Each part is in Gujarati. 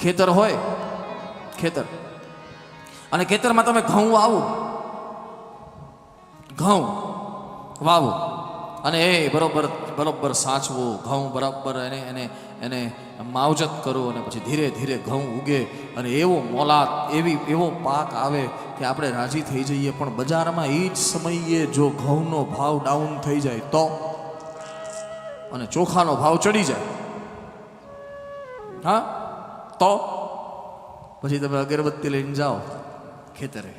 ખેતર હોય, ખેતર, અને ખેતરમાં તમે ઘઉં વાવો, ઘઉં વાવો અને એ બરોબર બરોબર સાચવો, ઘઉં બરાબર એને એને એને માવજત કરો અને પછી ધીરે ધીરે ઘઉં ઉગે અને એવો મોલાત એવો પાક આવે કે આપણે રાજી થઈ જઈએ. પણ બજારમાં એ જ સમયે જો ઘઉંનો ભાવ ડાઉન થઈ જાય તો, અને ચોખાનો ભાવ ચડી જાય, હા, તો પછી તમે અગરબત્તી લઈને જાઓ ખેતરે,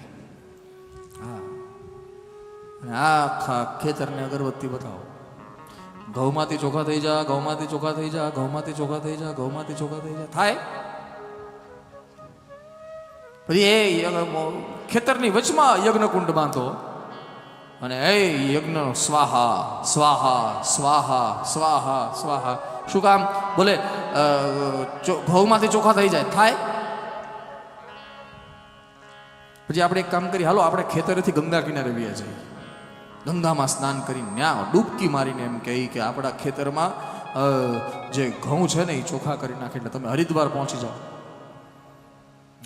હા, અને આખા ખેતરને અગરબત્તી બતાવો, ઘઉંમાંથી ચોખા થઈ જા, ઘઉંમાંથી ચોખા થઈ જા, ઘઉંમાંથી ચોખા થઈ જા, ઘઉંમાંથી ચોખા થઈ જા થાય. પછી એ ખેતરની વચમાં યજ્ઞકુંડ બાંધો અને એ યજ્ઞ સ્વાહા સ્વાહા સ્વાહા સ્વાહા સ્વાહા. શું કામ? બોલે ઘઉંમાંથી ચોખા થઈ જાય થાય. પછી આપણે એક કામ કરીએ, હાલો આપણે ખેતરેથી ગંગા કિનારે વ્યા જઈએ, ગંગામાં સ્નાન કરીને ત્યાં ડૂબકી મારીને એમ કહી કે આપણા ખેતરમાં જે ઘઉં છે ને એ ચોખા કરી નાખે. એટલે તમે હરિદ્વાર પહોંચી જાઓ,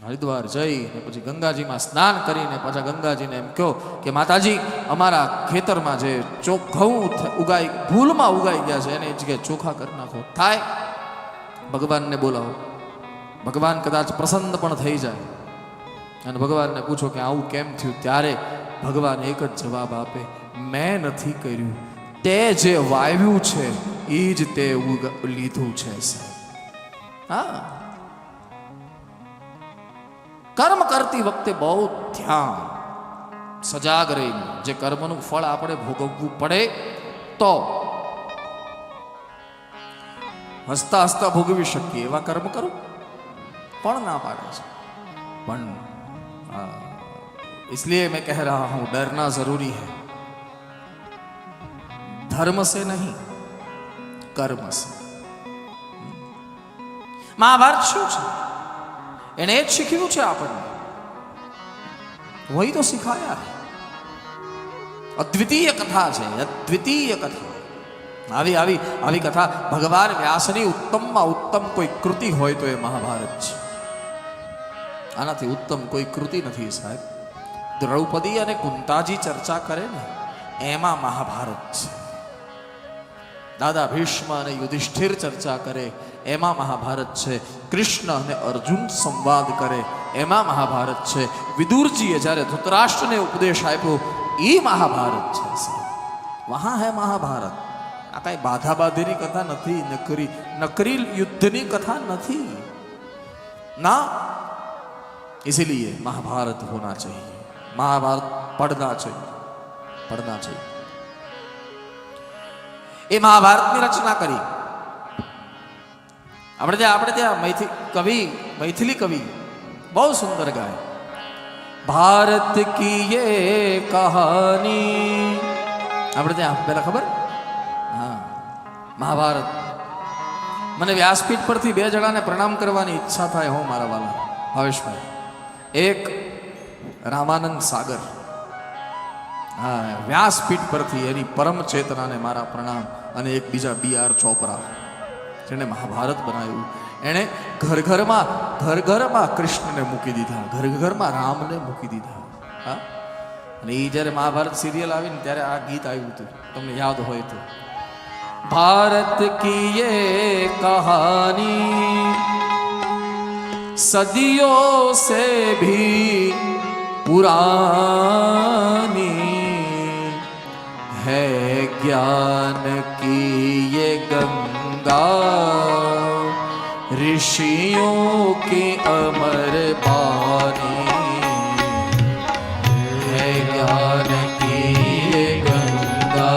હરિદ્વાર જઈને પછી ગંગાજીમાં સ્નાન કરીને પાછા ગંગાજીને એમ કહો કે માતાજી અમારા ખેતરમાં જે ઘઉં ઉગાઈ ભૂલમાં ઉગાઈ ગયા છે એને જગ્યાએ ચોખા કરી નાખો થાય. ભગવાનને બોલાવો, ભગવાન કદાચ પ્રસન્ન પણ થઈ જાય અને ભગવાનને પૂછો કે આવું કેમ થયું, ત્યારે ભગવાન એક જ જવાબ આપે, મેં નથી કર્યું, તે જે વાવ્યું છે એ જ તે લીધું છે. હા, કર્મ કરતી વખતે બહુ ધ્યાન સજાગ રહીને જે કર્મનું ફળ આપણે ભોગવવું પડે તો હસતા હસતા ભોગવી શકીએ એવા કર્મ કરો, પણ ના પાડે છે. પણ इसलिए मैं कह रहा हूं डरना जरूरी है, धर्म से नहीं कर्म से. महाभारत શું છે? એને જ શીખ્યું છે આપણને, વહી તો સિખાયા. અદ્વિતીય કથા છે, અદ્વિતીય કથા. આવી આવી આવી કથા ભગવાન વ્યાસની ઉત્તમમાં ઉત્તમ કોઈ કૃતિ હોય તો એ મહાભારત છે. આનાથી ઉત્તમ કોઈ કૃતિ નથી સાહેબ. દ્રૌપદી અને કુંતાજી ચર્ચા કરે ને એમાં મહાભારત છે. દાદા ભીષ્મ અને યુધિષ્ઠિર ચર્ચા કરે એમાં મહાભારત છે. કૃષ્ણ અને અર્જુન સંવાદ કરે એમાં મહાભારત છે. વિદુરજીએ જ્યારે ધૃતરાષ્ટ્રને ઉપદેશ આપ્યો એ મહાભારત છે. વહાં હે મહાભારત. આ કાંઈ બાધાબાધીની કથા નથી, નકરી યુદ્ધની કથા નથી ના. इसीलिए महाभारत होना चाहिए, महाभारत पढ़ना चाहिए, पढ़ना चाहिए. ये महाभारत की रचना करी આપણે ત્યાં मैथिली कवि बहुत सुंदर गाय. भारत की ये कहानी આપણે ત્યાં પહેલા ખબર, હા, મહાભારત. મને વ્યાસપીઠ પરથી બે જણાને પ્રણામ કરવાની ઈચ્છા થાય હો મારા વાલા ભાવેશભાઈ. એક રામાનંદ સાગર, હા, વ્યાસપીઠ પરથી એની પરમ ચેતનાને મારા પ્રણામ. અને એક બીજા BR ચોપરા, જેણે મહાભારત બનાવ્યું. એણે ઘર ઘરમાં કૃષ્ણને મૂકી દીધા, ઘર ઘરમાં રામને મૂકી દીધા. હા, અને એ જ્યારે મહાભારત સિરિયલ આવી ને ત્યારે આ ગીત આવ્યું હતું, તમને યાદ હોય તો. ભારત કી યે કહાની सदियों से भी पुरानी है, ज्ञान की ये गंगा ऋषियों की अमर बानी है, ज्ञान की ये गंगा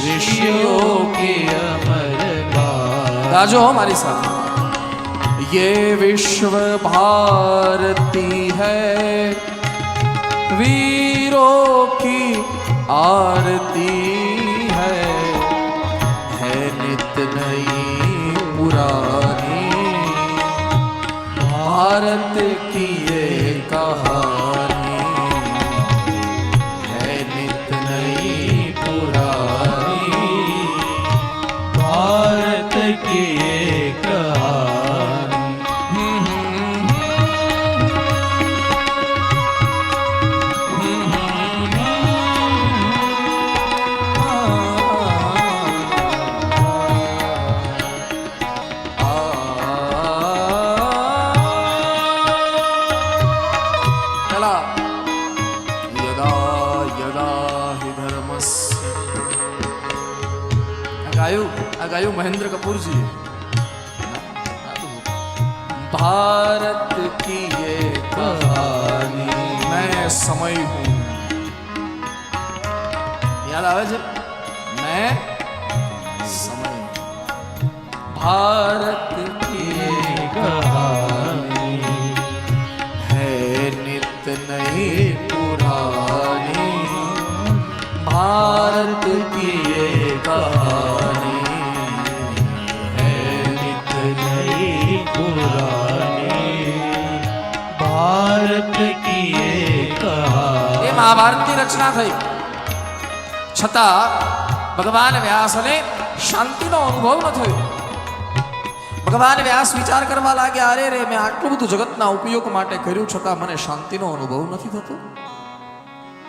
ऋषियों की अमर बानी. गाजो हमारी साथ. ये विश्व भारती है, वीरों की आरती है नित नई पुरानी, भारत की ये कहानी है नित नई पुरानी, भारत की ये कहानी. महेंद्र कपूर जी भारत की ये कहानी मैं समय हूं याद आवे છે मैं समय भारत की ये कहानी है नित नई पुरानी भारत की ये कहानी है नित नई पुरानी भारत की ये कहानी ये महाभारत की रचना थई छता भगवान व्यासने शांतिનો અનુભવ ન થયો ભગવાન વ્યાસ વિચાર કરવા લાગ્યા અરે રે મેં આટલું બધું જગતના ઉપયોગ માટે કર્યું છતાં મને શાંતિનો અનુભવ નથી થતો